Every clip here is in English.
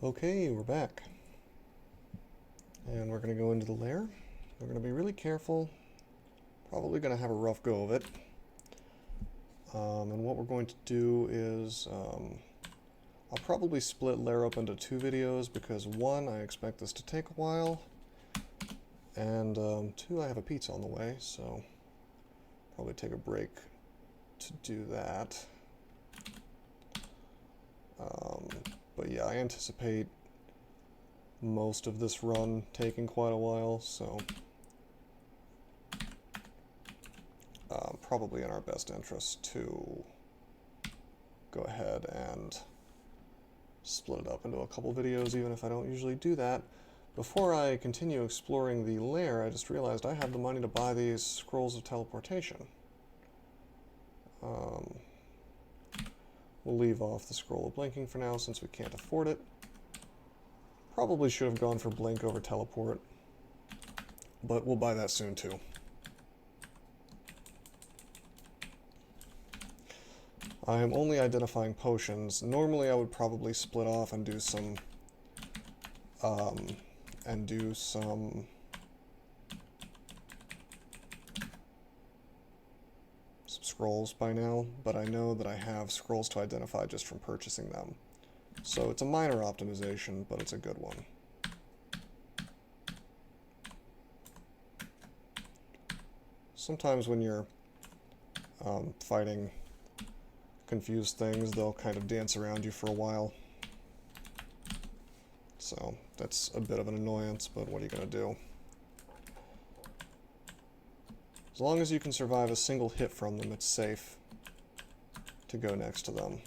Okay, we're back. And we're going to go into the lair. We're going to be really careful. Probably going to have a rough go of it. And what we're going to do is, I'll probably split Lair up into 2 videos because 1, I expect this to take a while. And 2, I have a pizza on the way, so probably take a break to do that. But yeah, I anticipate most of this run taking quite a while, so probably in our best interest to go ahead and split it up into a couple videos, even if I don't usually do that. Before I continue exploring the lair, I just realized I have the money to buy these scrolls of teleportation. We'll leave off the scroll of blinking for now since we can't afford it. Probably should have gone for blink over teleport, but we'll buy that soon too. I am only identifying potions. Normally I would probably split off and do some scrolls by now, but I know that I have scrolls to identify just from purchasing them. So it's a minor optimization, but it's a good one. Sometimes when you're fighting confused things, they'll kind of dance around you for a while. So that's a bit of an annoyance, but what are you going to do? As long as you can survive a single hit from them, it's safe to go next to them,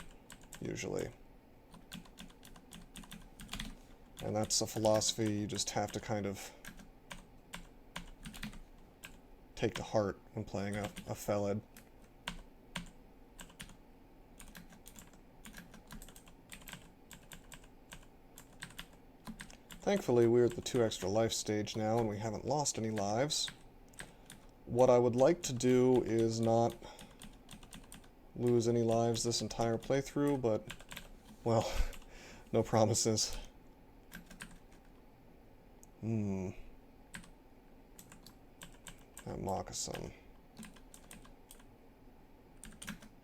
usually. And that's a philosophy you just have to kind of take to heart when playing a Felid. Thankfully, we're at the 2 extra life stage now, and we haven't lost any lives. What I would like to do is not lose any lives this entire playthrough, but, well, no promises. That moccasin.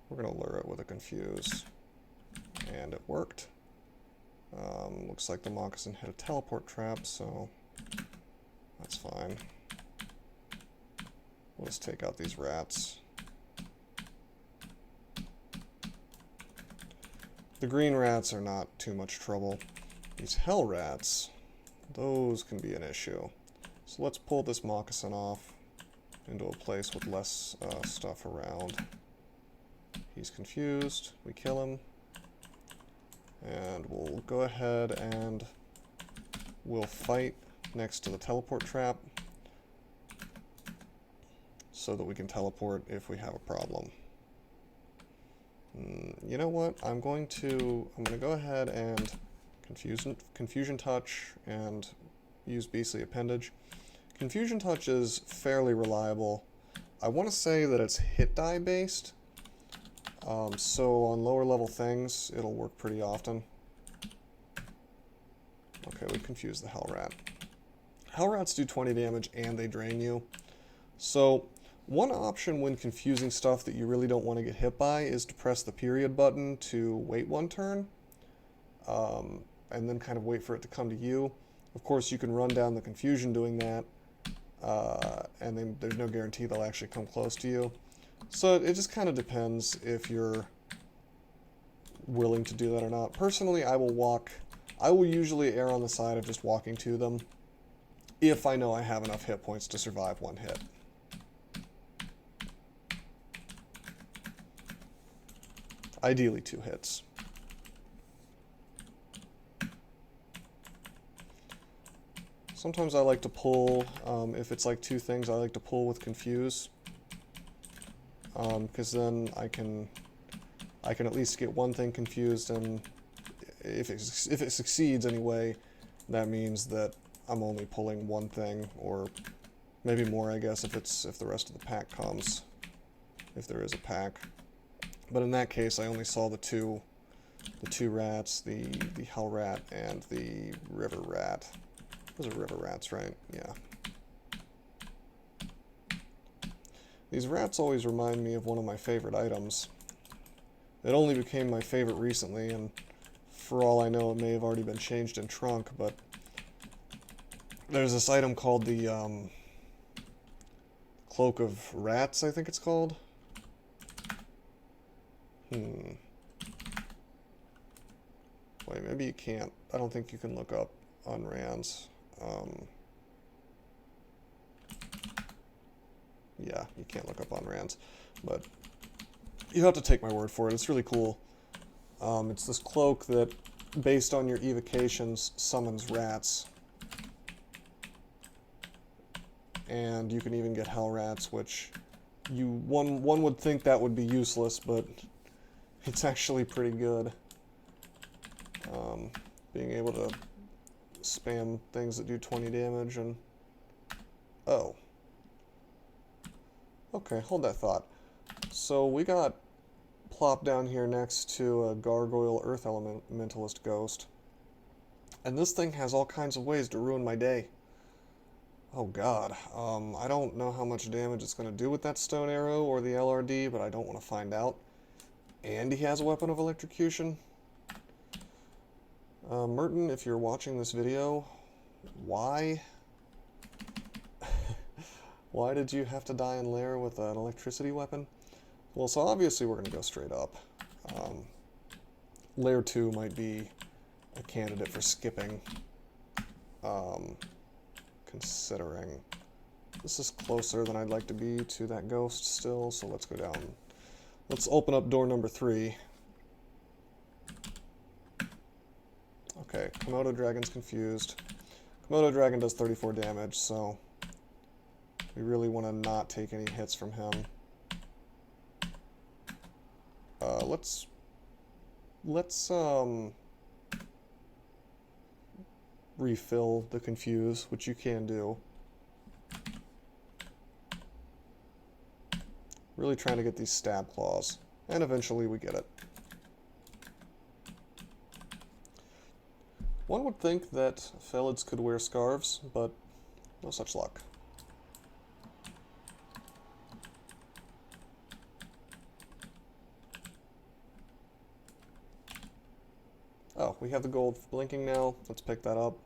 We're going to lure it with a confuse. And it worked. Looks like the moccasin hit a teleport trap, so that's fine. We'll just take out these rats. The green rats are not too much trouble. These hell rats, those can be an issue. So let's pull this moccasin off into a place with less stuff around. He's confused. We kill him. And we'll go ahead and we'll fight next to the teleport trap so that we can teleport if we have a problem. You know what? I'm going to go ahead and confusion touch and use beastly appendage. Confusion touch is fairly reliable. I want to say that it's hit die based. So on lower level things, it'll work pretty often. Okay, we confused the hell rat. Hell rats do 20 damage and they drain you. So one option when confusing stuff that you really don't want to get hit by is to press the period button to wait 1 turn. And then kind of wait for it to come to you. Of course, you can run down the confusion doing that. And then there's no guarantee they'll actually come close to you. So it just kind of depends if you're willing to do that or not. Personally, I will usually err on the side of just walking to them if I know I have enough hit points to survive 1 hit. Ideally 2 hits. Sometimes I like to pull, if it's like 2 things, I like to pull with confuse. Because then I can at least get 1 thing confused, and if it succeeds anyway, that means that I'm only pulling 1 thing, or maybe more, I guess, if the rest of the pack comes, if there is a pack. But in that case, I only saw the 2 the two rats, the hell rat, and the river rat. Those are river rats, right? Yeah. These rats always remind me of one of my favorite items. It only became my favorite recently, and for all I know, it may have already been changed in trunk, but there's this item called the Cloak of Rats, I think it's called. Wait, maybe you can't. I don't think you can look up on Rands. Yeah, you can't look up on Rands, but you have to take my word for it. It's really cool. It's this cloak that, based on your evocations, summons rats. And you can even get hell rats, which one would think that would be useless, but it's actually pretty good. Being able to spam things that do 20 damage and... Oh. Okay, hold that thought. So we got plopped down here next to a gargoyle earth elementalist ghost. And this thing has all kinds of ways to ruin my day. Oh god. I don't know how much damage it's going to do with that stone arrow or the LRD, but I don't want to find out. And he has a weapon of electrocution. Merton, if you're watching this video, why? Why did you have to die in Lair with an electricity weapon? Well, so obviously we're going to go straight up. Lair 2 might be a candidate for skipping. Considering this is closer than I'd like to be to that ghost still, so let's go down. Let's open up door number 3. Okay, Komodo Dragon's confused. Komodo Dragon does 34 damage, so we really want to not take any hits from him. Let's refill the confuse, which you can do. Really trying to get these stab claws, and eventually we get it. One would think that Felids could wear scarves, but no such luck. Oh, we have the gold blinking now. Let's pick that up.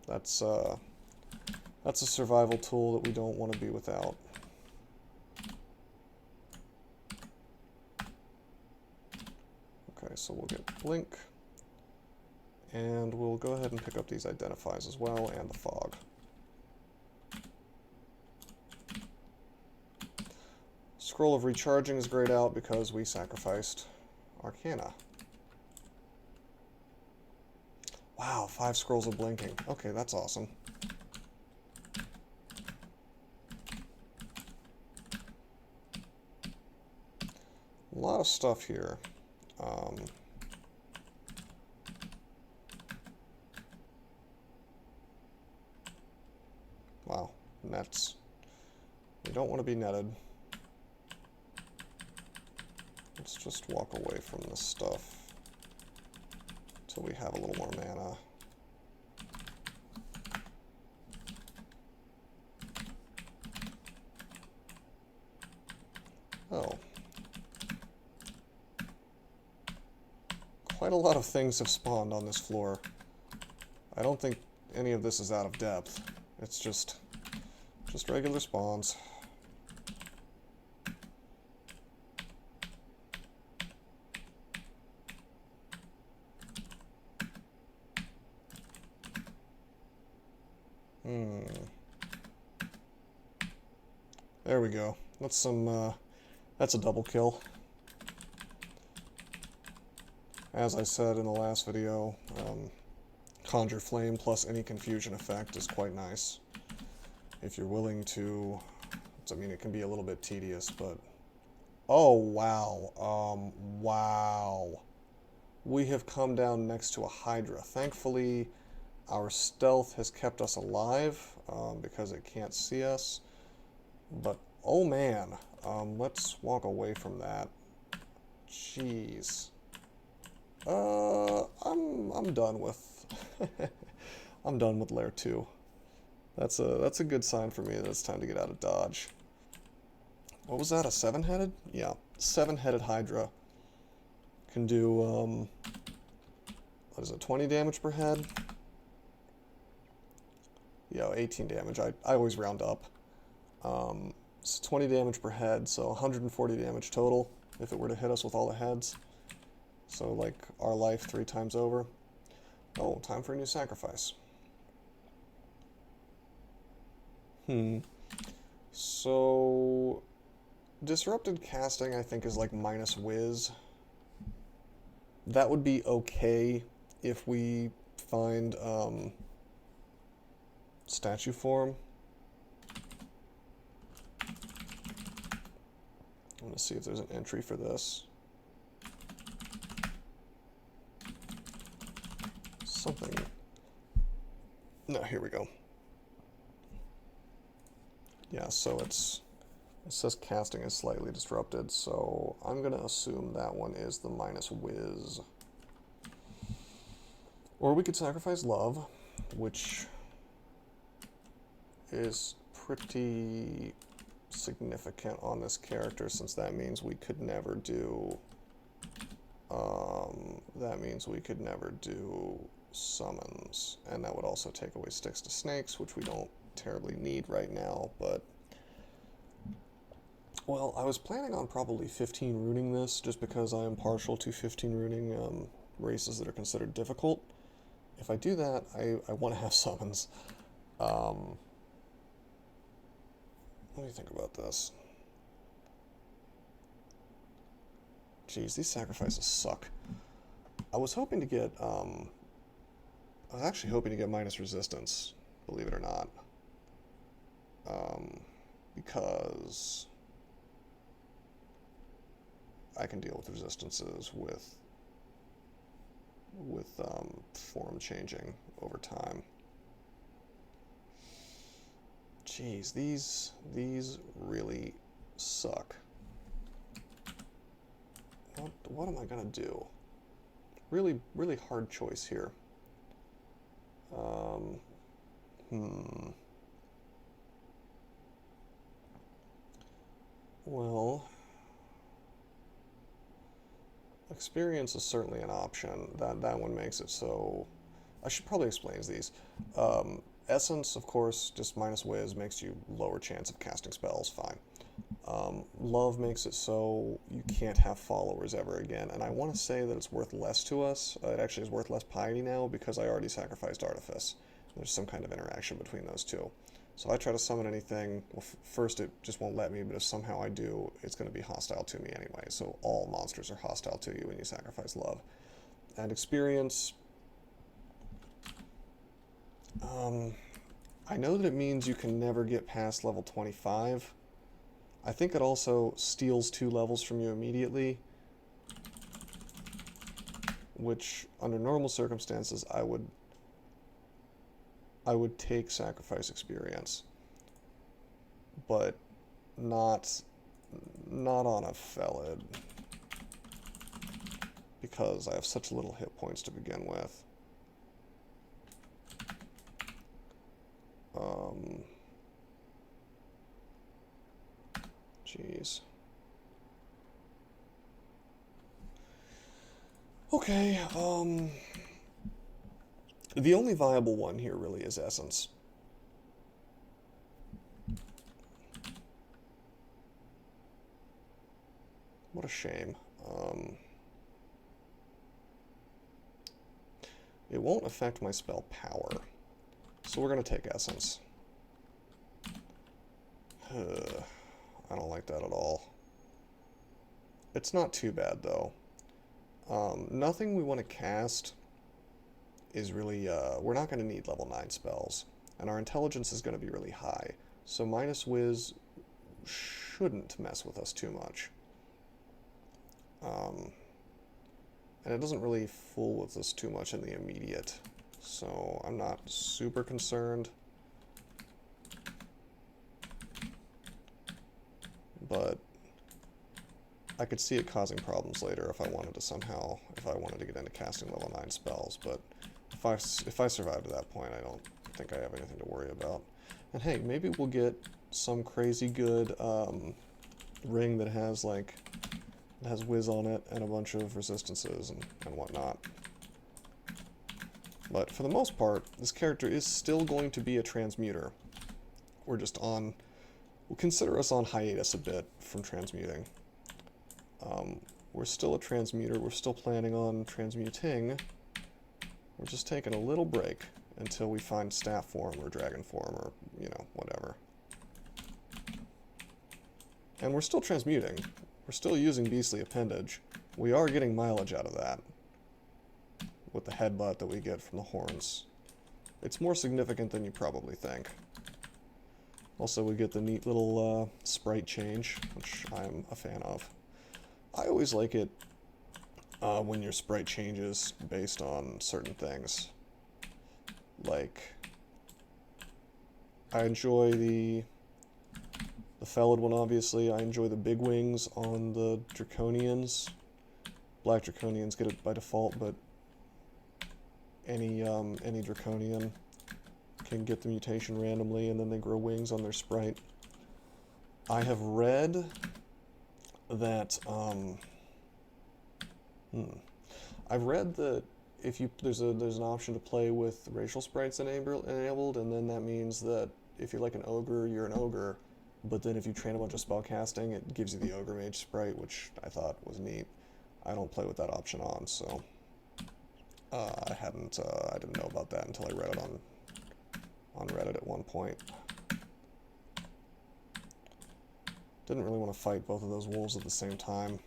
That's a survival tool that we don't want to be without. Okay, so we'll get blink. And we'll go ahead and pick up these identifies as well, and the fog. Scroll of recharging is grayed out because we sacrificed Arcana. Wow, 5 scrolls of blinking. Okay, that's awesome. A lot of stuff here. Wow, nets. We don't want to be netted. Let's just walk away from this stuff until we have a little more mana. Oh. Quite a lot of things have spawned on this floor. I don't think any of this is out of depth. It's just regular spawns. There we go. That's a double kill. As I said in the last video, Conjure Flame plus any confusion effect is quite nice. If you're willing to... I mean, it can be a little bit tedious, but... Oh, wow. Wow. We have come down next to a Hydra. Thankfully, our stealth has kept us alive, because it can't see us. But, oh man. Let's walk away from that. Jeez. I'm done with I'm done with Lair 2. That's a good sign for me that it's time to get out of dodge. What was that, a 7-headed? Yeah, 7-headed Hydra. Can do, what is it, 20 damage per head? Yeah, 18 damage. I always round up. It's 20 damage per head, so 140 damage total if it were to hit us with all the heads. So, like, our life 3 times over. Oh, time for a new sacrifice. So, disrupted casting, I think, is like minus whiz. That would be okay if we find statue form. I'm gonna see if there's an entry for this. Something. No, here we go. Yeah, so it says casting is slightly disrupted, so I'm gonna assume that one is the minus whiz. Or we could sacrifice love, which is pretty significant on this character, since that means we could never do summons, and that would also take away sticks to snakes, which we don't terribly need right now. But well, I was planning on probably 15 runing this, just because I am partial to 15 runing races that are considered difficult. If I do that, I want to have summons. What do you think about this? Jeez, these sacrifices suck. I was hoping to get, I was actually hoping to get minus resistance, believe it or not. Because I can deal with resistances with form changing over time. Jeez, these really suck. What am I gonna do? Really hard choice here. Well, experience is certainly an option. That one makes it so. I should probably explain these. Essence, of course, just minus whiz makes you lower chance of casting spells. Fine. Love makes it so you can't have followers ever again, and I want to say that it's worth less to us. It actually is worth less piety now because I already sacrificed Artifice. There's some kind of interaction between those two. So if I try to summon anything, well, first it just won't let me, but if somehow I do, it's going to be hostile to me anyway. So all monsters are hostile to you when you sacrifice love. And experience, I know that it means you can never get past level 25. I think it also steals 2 levels from you immediately, which under normal circumstances I would take sacrifice experience, but not on a Felid, because I have such little hit points to begin with. Jeez. Okay, the only viable one here really is Essence. What a shame. It won't affect my spell power, so we're going to take Essence. I don't like that at all. It's not too bad, though. Nothing we want to cast is really, we're not going to need level 9 spells, and our intelligence is going to be really high, so minus whiz shouldn't mess with us too much. And it doesn't really fool with us too much in the immediate, so I'm not super concerned. But I could see it causing problems later if I wanted to get into casting level 9 spells, but if I survive to that point, I don't think I have anything to worry about. And hey, maybe we'll get some crazy good ring that has whiz on it and a bunch of resistances and whatnot. But for the most part, this character is still going to be a transmuter. We'll consider us on hiatus a bit from transmuting. We're still a transmuter, we're still planning on transmuting. We're just taking a little break until we find staff form or dragon form or, whatever. And we're still transmuting. We're still using beastly appendage. We are getting mileage out of that with the headbutt that we get from the horns. It's more significant than you probably think. Also, we get the neat little sprite change, which I'm a fan of. I always like it when your sprite changes based on certain things. Like, I enjoy the Felid one, obviously. I enjoy the big wings on the Draconians. Black Draconians get it by default, but any Draconian can get the mutation randomly, and then they grow wings on their sprite. I have read that I've read that if there's an option to play with racial sprites enabled, and then that means that if you're like an ogre, you're an ogre. But then if you train a bunch of spellcasting, it gives you the ogre mage sprite, which I thought was neat. I don't play with that option on, so I didn't know about that until I read it on Reddit at one point. Didn't really want to fight both of those wolves at the same time.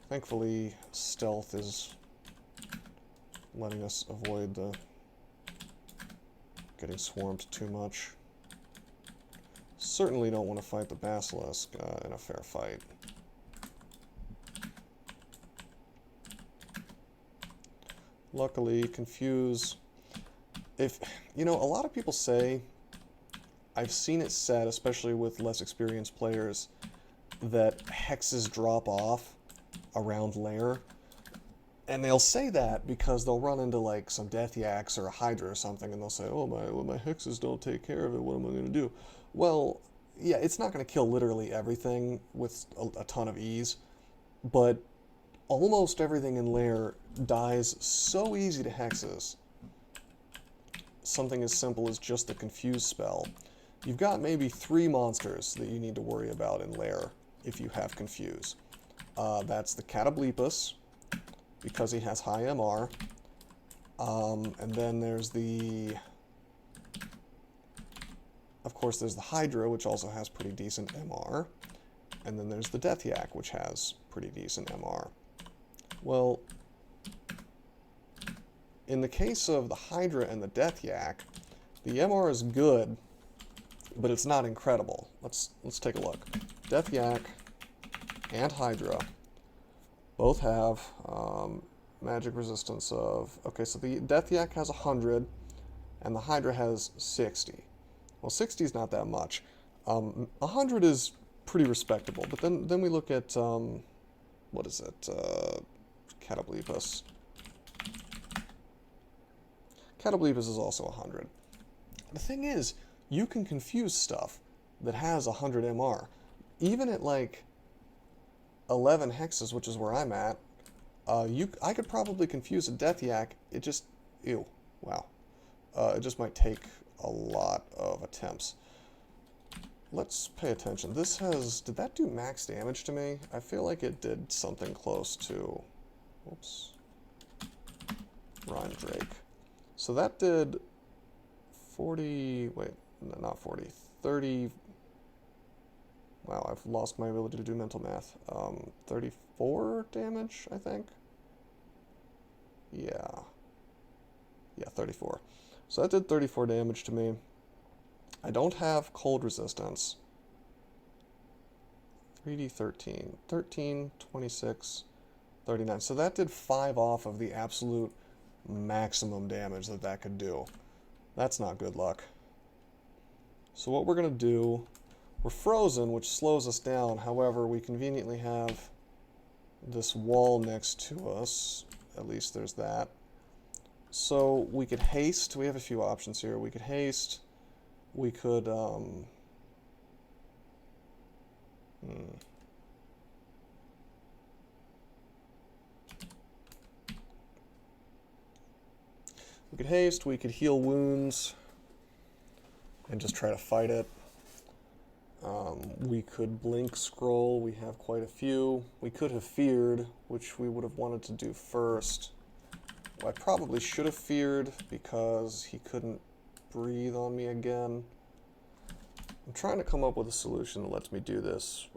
Thankfully, stealth is letting us avoid getting swarmed too much. Certainly don't want to fight the basilisk in a fair fight. Luckily, confuse... a lot of people say, I've seen it said, especially with less experienced players, that hexes drop off around Lair. And they'll say that because they'll run into like some death yaks or a hydra or something, and they'll say, oh, my hexes don't take care of it, what am I going to do? Well, yeah, it's not going to kill literally everything with a ton of ease, but almost everything in Lair dies so easy to hexes. Something as simple as just the confuse spell. You've got maybe 3 monsters that you need to worry about in Lair if you have confuse. That's the Catoblepus, because he has high MR, and then there's of course there's the Hydra, which also has pretty decent MR, and then there's the Death Yak, which has pretty decent MR. Well, in the case of the Hydra and the Death Yak, the MR is good, but it's not incredible. Let's take a look. Death Yak and Hydra both have magic resistance of... Okay, so the Death Yak has 100, and the Hydra has 60. Well, 60 is not that much. 100 is pretty respectable, but then we look at... what is it? Catoblepus. Catoblepus is also 100. The thing is, you can confuse stuff that has 100 MR. Even at like 11 hexes, which is where I'm at, I could probably confuse a Death Yak. It just... Ew. Wow. It just might take a lot of attempts. Let's pay attention. This has... Did that do max damage to me? I feel like it did something close to... Whoops. Rhyme Drake. So that did 40... Wait, no, not 40. 30... Wow, I've lost my ability to do mental math. 34 damage, I think? Yeah. Yeah, 34. So that did 34 damage to me. I don't have cold resistance. 3d 13. 13, 26, 39. So that did 5 off of the absolute maximum damage that could do. That's not good luck. So what we're going to do... We're frozen, which slows us down. However, we conveniently have this wall next to us. At least there's that. So we could haste. We have a few options here. We could haste. We could, We could haste, we could heal wounds, and just try to fight it. We could blink scroll, we have quite a few. We could have feared, which we would have wanted to do first. Well, I probably should have feared because he couldn't breathe on me again. I'm trying to come up with a solution that lets me do this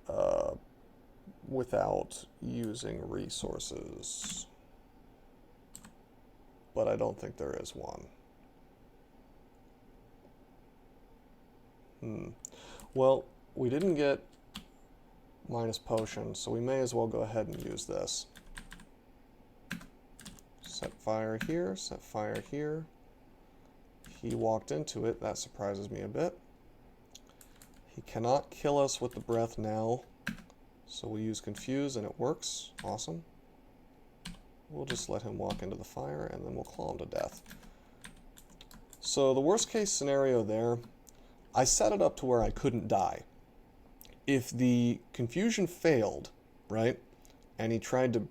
without using resources. But I don't think there is one. Well, we didn't get minus potion, so we may as well go ahead and use this. Set fire here, set fire here. He walked into it, that surprises me a bit. He cannot kill us with the breath now, so we use confuse and it works. Awesome. We'll just let him walk into the fire and then we'll claw him to death. So the worst case scenario there, I set it up to where I couldn't die. If the confusion failed, right, and he tried to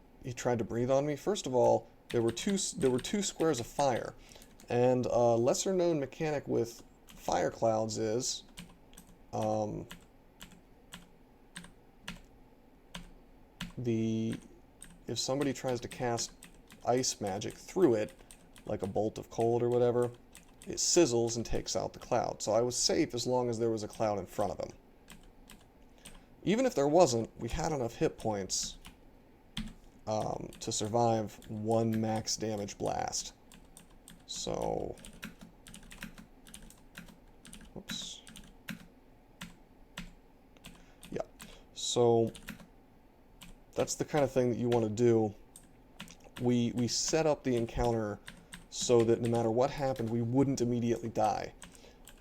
breathe on me, first of all, there were two squares of fire. And a lesser known mechanic with fire clouds is if somebody tries to cast ice magic through it, like a bolt of cold or whatever, it sizzles and takes out the cloud. So I was safe as long as there was a cloud in front of him. Even if there wasn't, we had enough hit points to survive one max damage blast. So, whoops. Yeah, so that's the kind of thing that you want to do. We set up the encounter so that no matter what happened, we wouldn't immediately die.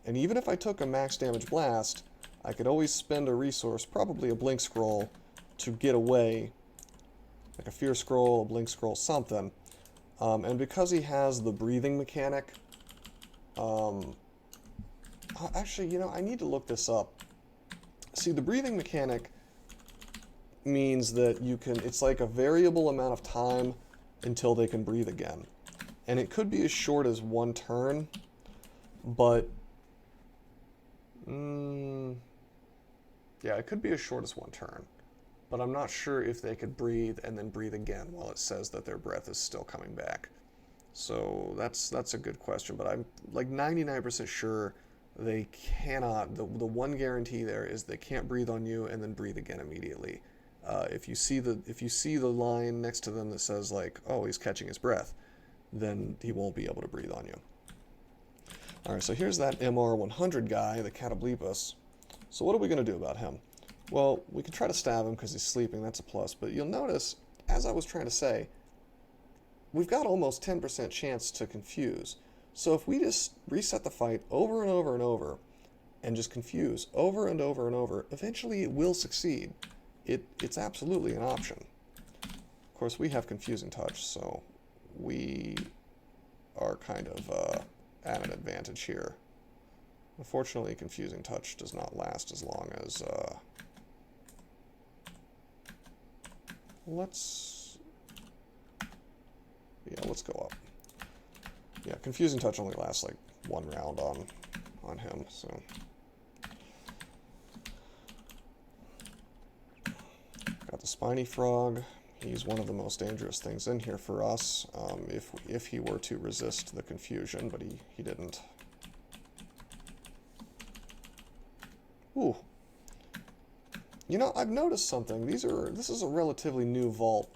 And even if I took a max damage blast, I could always spend a resource, probably a blink scroll, to get away. Like a fear scroll, a blink scroll, something. And because he has the breathing mechanic, actually, you know, I need to look this up. See, the breathing mechanic means that you can, it's like a variable amount of time until they can breathe again. And it could be as short as one turn, but, yeah, it could be as short as one turn. But I'm not sure if they could breathe and then breathe again while it says that their breath is still coming back. So that's a good question, but I'm like 99% sure they cannot. The one guarantee there is they can't breathe on you and then breathe again immediately. If you see the line next to them that says like, oh, he's catching his breath, then he won't be able to breathe on you. All right, so here's that MR100 guy, the Catoblepus. So what are we going to do about him? Well, we can try to stab him because he's sleeping, that's a plus, but you'll notice, as I was trying to say, we've got almost 10% chance to confuse. So if we just reset the fight over and over and over, and just confuse over and over and over, eventually it will succeed. It's absolutely an option. Of course, we have confusing touch, so we are kind of at an advantage here. Unfortunately, confusing touch does not last as long as... let's go up. Yeah, confusing touch only lasts like one round on him, so... Got the spiny frog. He's one of the most dangerous things in here for us, if he were to resist the confusion, but he didn't. Ooh. You know, I've noticed something. This is a relatively new vault,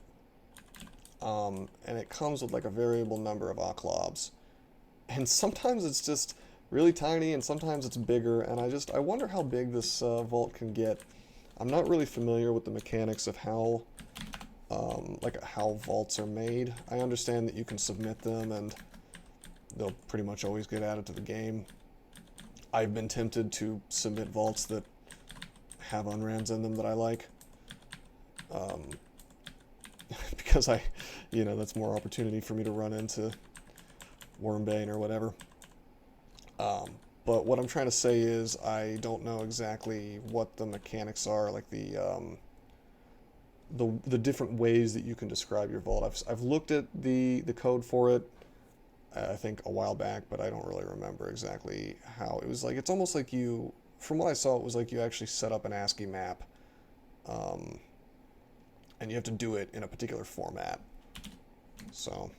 and it comes with like a variable number of oklobs. And sometimes it's just really tiny, and sometimes it's bigger, and I wonder how big this vault can get. I'm not really familiar with the mechanics of how vaults are made. I understand that you can submit them, and they'll pretty much always get added to the game. I've been tempted to submit vaults that have unrams in them that I like. because that's more opportunity for me to run into Wormbane or whatever. But what I'm trying to say is I don't know exactly what the mechanics are, like the different ways that you can describe your vault. I've looked at the code for it, I think a while back, but I don't really remember exactly how. It was like, it's almost like you, from what I saw, it was like you actually set up an ASCII map, and you have to do it in a particular format. So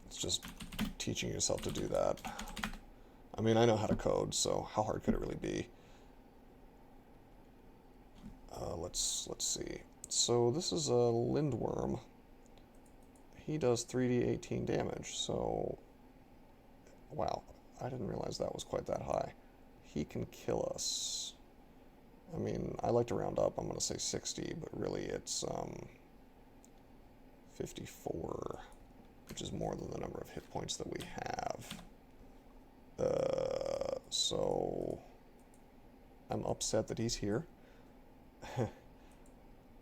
it's just teaching yourself to do that. I mean, I know how to code, so how hard could it really be? Let's see. So this is a Lindworm. He does 3d 18 damage, so wow, I didn't realize that was quite that high. He can kill us. I mean, I like to round up, I'm going to say 60, but really it's 54, which is more than the number of hit points that we have. So I'm upset that he's here.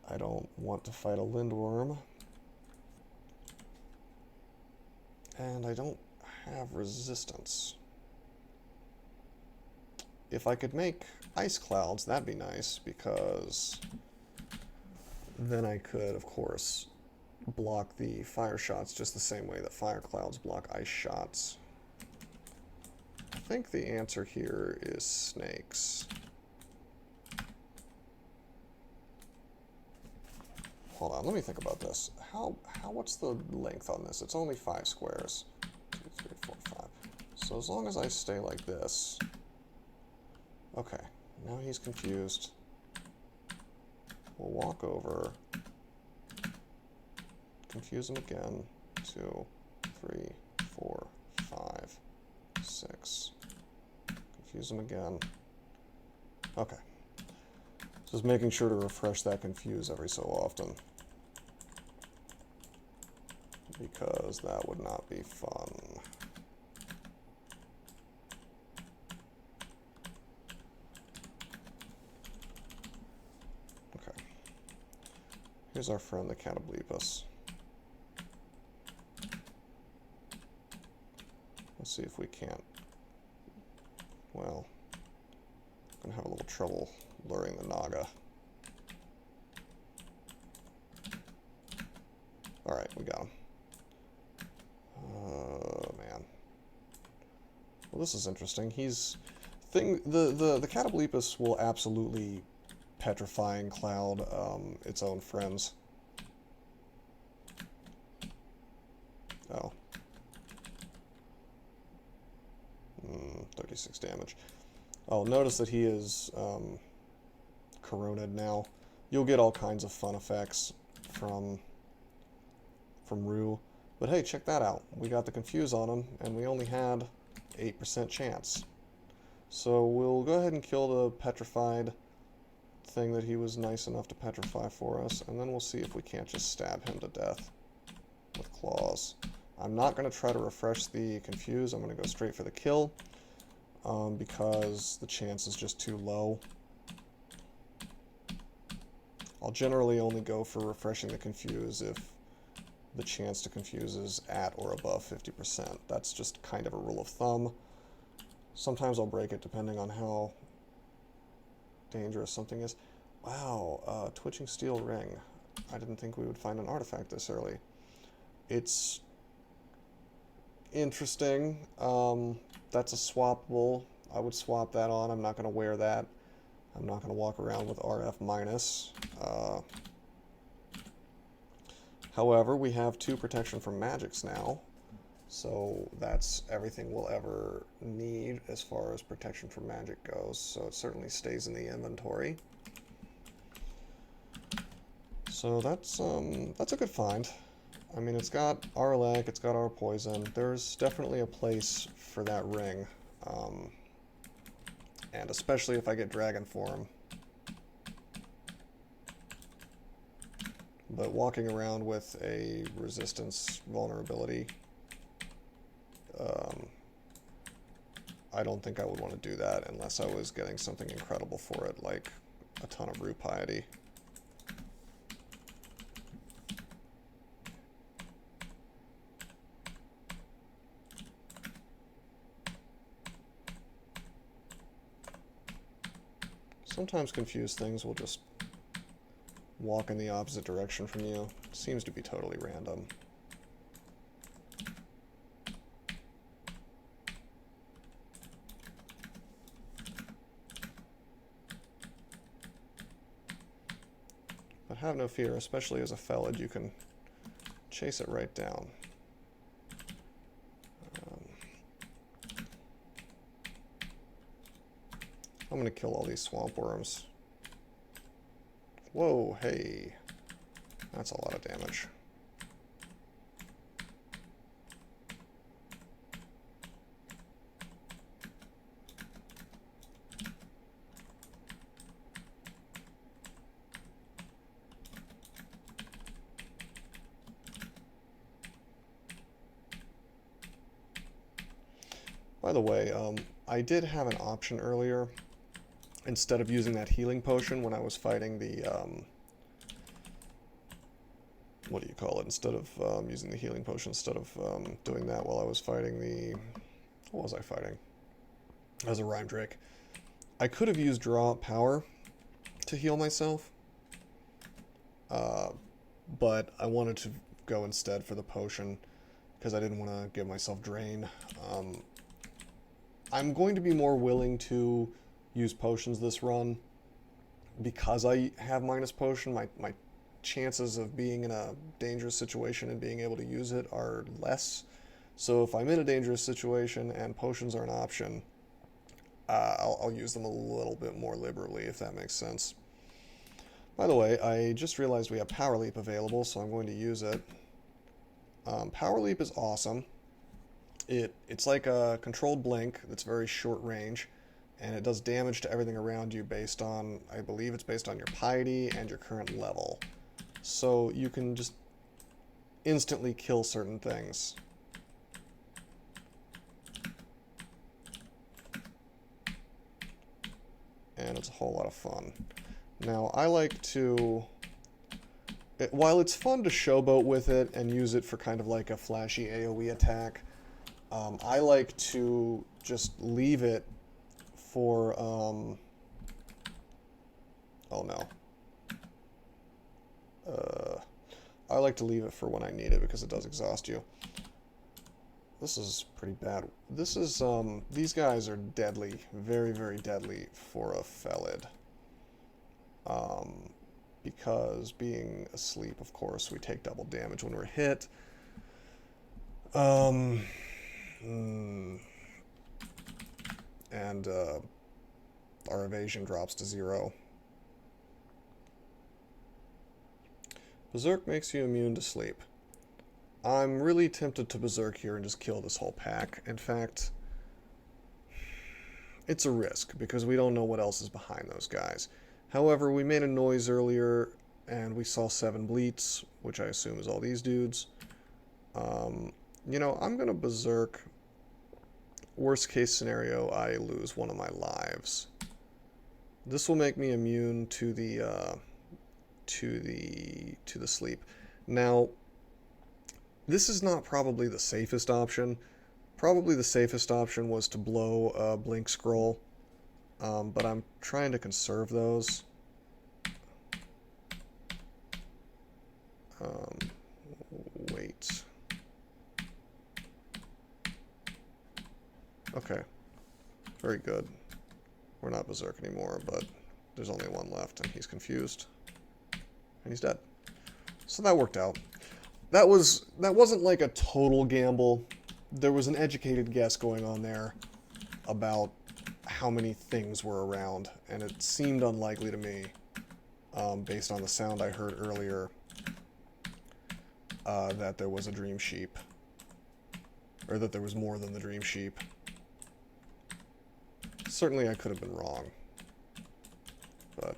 I don't want to fight a Lindworm. And I don't have resistance. If I could make ice clouds, that'd be nice, because then I could, of course, block the fire shots just the same way that fire clouds block ice shots. I think the answer here is snakes. Hold on, let me think about this. What's the length on this? It's only 5 squares. 2, 3, 4, 5. So as long as I stay like this. Okay, now he's confused. We'll walk over. Confuse him again. 2, 3, 4, 5, 6. Confuse him again. Okay. Just making sure to refresh that confuse every so often, because that would not be fun. Okay. Here's our friend the Catoblepus. Let's see if we can't. Well, I'm gonna have a little trouble luring the Naga. Alright, we got him. Oh, man. Well, this is interesting. The Catoblepus will absolutely petrify and cloud its own friends. Oh. 36 damage. Oh, notice that he is Coroned now. You'll get all kinds of fun effects from Rue. But hey, check that out. We got the confuse on him, and we only had 8% chance. So we'll go ahead and kill the petrified thing that he was nice enough to petrify for us, and then we'll see if we can't just stab him to death with claws. I'm not going to try to refresh the confuse. I'm going to go straight for the kill, because the chance is just too low. I'll generally only go for refreshing the confuse if the chance to confuse is at or above 50%. That's just kind of a rule of thumb. Sometimes I'll break it depending on how dangerous something is. Wow, twitching steel ring. I didn't think we would find an artifact this early. It's interesting. That's a swappable. I would swap that on. I'm not going to wear that. I'm not going to walk around with RF minus. However, we have 2 protection from magics now, so that's everything we'll ever need as far as protection from magic goes, so it certainly stays in the inventory. So that's a good find. I mean, it's got our leg, it's got our poison. There's definitely a place for that ring. And especially if I get dragon form. But walking around with a resistance vulnerability, I don't think I would want to do that unless I was getting something incredible for it, like a ton of root piety. Sometimes confused things will just walk in the opposite direction from you. It seems to be totally random. But have no fear, especially as a Felid, you can chase it right down. I'm gonna kill all these swamp worms. Whoa, hey. That's a lot of damage. By the way, I did have an option earlier. Instead of using that healing potion when I was fighting the, what do you call it? Instead of using the healing potion, instead of doing that while I was fighting the, what was I fighting? As a Rhyme Drake. I could have used Draw Power to heal myself, but I wanted to go instead for the potion because I didn't want to give myself Drain. I'm going to be more willing to use potions this run because I have minus potion. My chances of being in a dangerous situation and being able to use it are less. So if I'm in a dangerous situation and potions are an option, I'll use them a little bit more liberally, if that makes sense. By the way, I just realized we have Power Leap available, so I'm going to use it. Power Leap is awesome. It's like a controlled blink that's very short range, and it does damage to everything around you based on, I believe it's based on your piety and your current level. So you can just instantly kill certain things. And it's a whole lot of fun. Now, I like to, while it's fun to showboat with it and use it for kind of like a flashy AoE attack, I like to just leave it for, oh no. I like to leave it for when I need it because it does exhaust you. This is pretty bad. This is, these guys are deadly. Very, very deadly for a Felid. Because being asleep, of course, we take double damage when we're hit. And our evasion drops to 0. Berserk makes you immune to sleep. I'm really tempted to Berserk here and just kill this whole pack. In fact, it's a risk because we don't know what else is behind those guys. However, we made a noise earlier and we saw 7 bleats, which I assume is all these dudes. You know, I'm going to Berserk. Worst case scenario, I lose one of my lives. This will make me immune to the sleep. Now, this is not probably the safest option. Probably the safest option was to blow a Blink Scroll, but I'm trying to conserve those. Wait. Okay. Very good. We're not Berserk anymore, but there's only one left, and he's confused. And he's dead. So that worked out. That wasn't like a total gamble. There was an educated guess going on there about how many things were around, and it seemed unlikely to me, based on the sound I heard earlier, that there was a Dream Sheep. Or that there was more than the Dream Sheep. Certainly I could have been wrong. But,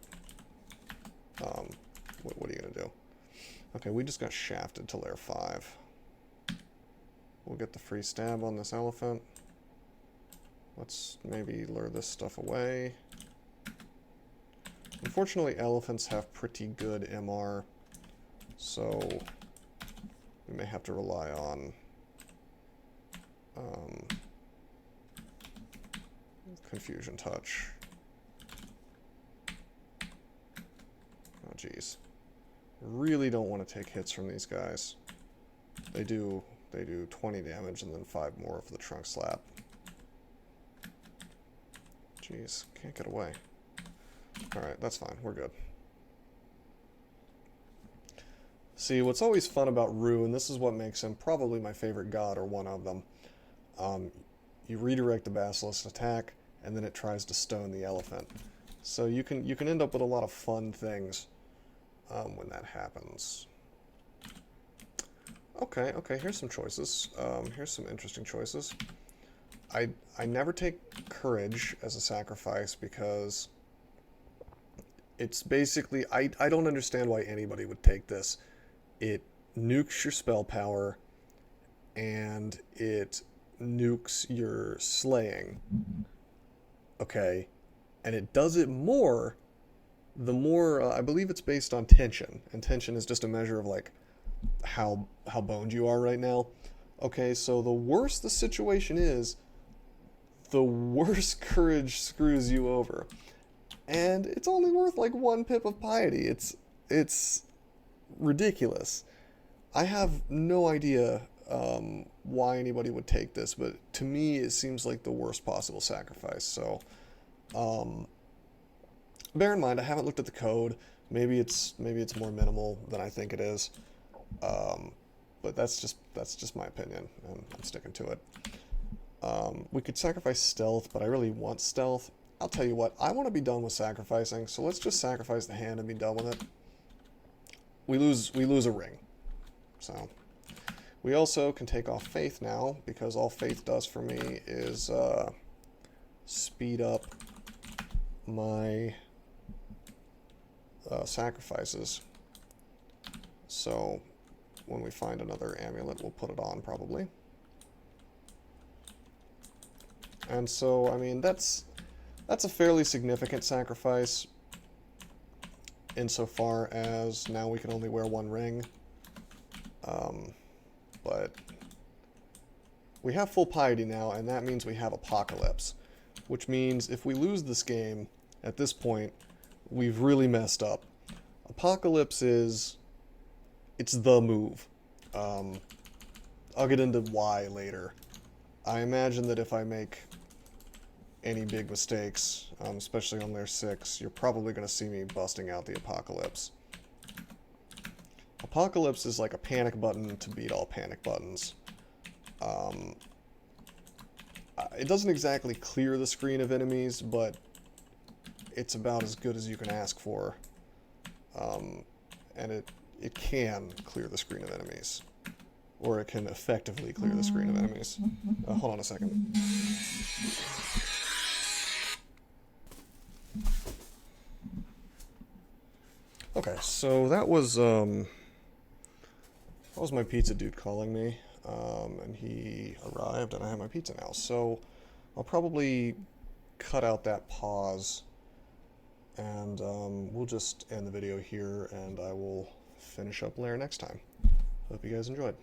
what are you going to do? Okay, we just got shafted to Lair 5. We'll get the free stab on this elephant. Let's maybe lure this stuff away. Unfortunately, elephants have pretty good MR, so we may have to rely on Confusion Touch. Jeez. Really don't want to take hits from these guys. They do 20 damage and then 5 more for the trunk slap. Jeez, can't get away. Alright, that's fine. We're good. See, what's always fun about Rue, and this is what makes him probably my favorite god, or one of them, you redirect the Basilisk's attack, and then it tries to stone the elephant. So you can end up with a lot of fun things when that happens. Okay, here's some choices. Here's some interesting choices. I never take Courage as a sacrifice because it's basically, I don't understand why anybody would take this. It nukes your spell power, and it nukes your slaying. Okay, and it does it more, the more, I believe it's based on tension, and tension is just a measure of, like, how boned you are right now. Okay, so the worse the situation is, the worse Courage screws you over. And it's only worth, like, 1 pip of piety. It's ridiculous. I have no idea why anybody would take this, but to me it seems like the worst possible sacrifice. So bear in mind, I haven't looked at the code. Maybe it's more minimal than I think it is, but that's just my opinion, and I'm sticking to it. We could sacrifice stealth, but I really want stealth. I'll tell you what, I want to be done with sacrificing, so let's just sacrifice the hand and be done with it. We lose a ring. So we also can take off Faith now, because all Faith does for me is speed up my sacrifices. So when we find another amulet, we'll put it on probably. And so, I mean, that's a fairly significant sacrifice, insofar as now we can only wear 1 ring. But we have full piety now, and that means we have Apocalypse, which means if we lose this game at this point, we've really messed up. Apocalypse it's the move. I'll get into why later. I imagine that if I make any big mistakes, especially on Lair 6, you're probably going to see me busting out the Apocalypse. Apocalypse is like a panic button to beat all panic buttons. It doesn't exactly clear the screen of enemies, but it's about as good as you can ask for. And it can clear the screen of enemies. Or it can effectively clear the screen of enemies. Hold on a second. Okay, so that was my pizza dude calling me, and he arrived, and I have my pizza now. So I'll probably cut out that pause, and we'll just end the video here, and I will finish up Lair next time. Hope you guys enjoyed.